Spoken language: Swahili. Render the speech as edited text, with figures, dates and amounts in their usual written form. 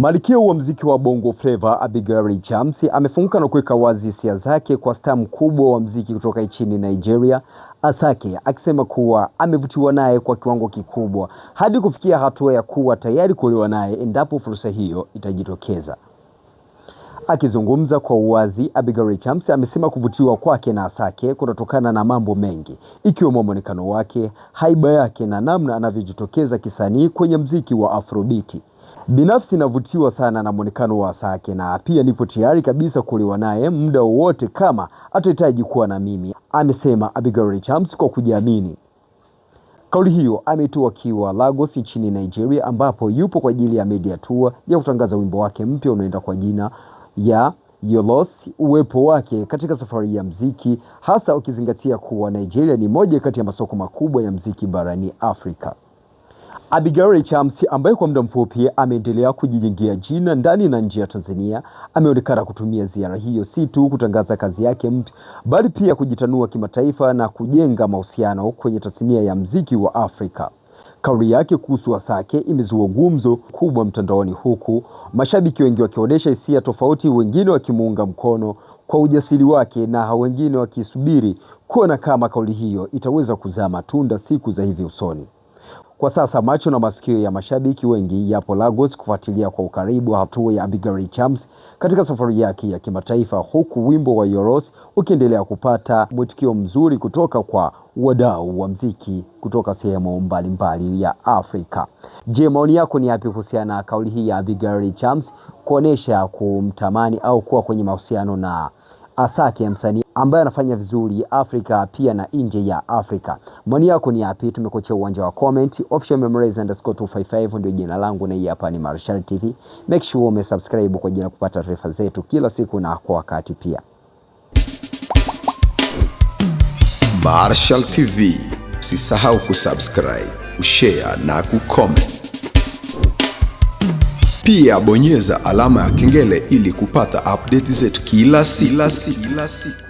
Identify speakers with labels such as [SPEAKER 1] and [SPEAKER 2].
[SPEAKER 1] Malkia wa muziki wa Bongo Flava Abigail Chams amefunguka na kuweka wazi hisia zake kwa staa mkubwa wa muziki kutoka nchini Nigeria, Asake, akisema kuwa amevutiwa naye kwa kiwango kikubwa hadi kufikia hatua ya kuwa tayari kuolewa naye endapo fursa hiyo itajitokeza. Akizungumza kwa uwazi, Abigail Chams amesema kuvutiwa kwake na Asake kunatokana na mambo mengi, ikiwemo muonekano wake, haiba yake na namna anavyojitokeza kisanii kwenye muziki wa Afrobeat. Binafsi navutiwa sana na muonekano wa Asake na pia nipo tayari kabisa kuolewa naye muda wowote kama atahitaji kuwa na mimi, amesema Abigail Chams kwa kujiamini. Kauli hiyo ameitoa akiwa Lagos nchini Nigeria, ambapo yupo kwa ajili ya media tour ya kutangaza wimbo wake mpya unaoenda kwa jina ya Yolos. Uwepo wake katika safari ya muziki, hasa ukizingatia kuwa Nigeria ni moja kati ya masoko makubwa ya muziki barani Afrika. Abigail Chams, ambaye kwa muda mfupi ameendelea kujijengea jina ndani na nje ya Tanzania, ameonekana kutumia ziara hiyo si tu kutangaza kazi yake mpya, bali pia kujitanua kimataifa na kujenga mahusiano kwenye tasnia ya muziki wa Afrika. Kauli yake kuhusu Asake imezua gumzo kubwa mtandaoni, huku mashabiki wengi wakionyesha hisia tofauti, wengine wakimuunga mkono kwa ujasiri wake na wengine wakisubiri kuona kama kauli hiyo itaweza kuzaa matunda siku za hivi usoni. Kwa sasa macho na masikio ya mashabiki wengi yapo Lagos kufuatilia kwa ukaribu hatua ya Abigail Chams katika safari yake ya kimataifa, huku wimbo wa Yoros ukiendelea kupata mwitikio mzuri kutoka kwa wadau wa muziki kutoka sehemu mbalimbali ya Afrika. Je, maoni yako ni yapi kuhusiana na kauli hii ya Abigail Chams kuonesha kumtamani au kuwa kwenye mahusiano na Asake, msanii ambaye anafanya vizuri Afrika pia na nje ya Afrika? Maoni yako ni yapi? Tumekuachia uwanja wa comment. Officialmemories_255 ndio jina langu na hii hapa ni Marshal TV. Make sure umesubscribe kwa ajili ya kupata taarifa zetu kila siku na kwa wakati pia.
[SPEAKER 2] Marshal TV, usisahau kusubscribe, kushare na kucomment. Pia bonyeza alama ya kengele ili kupata update zetu kila siku.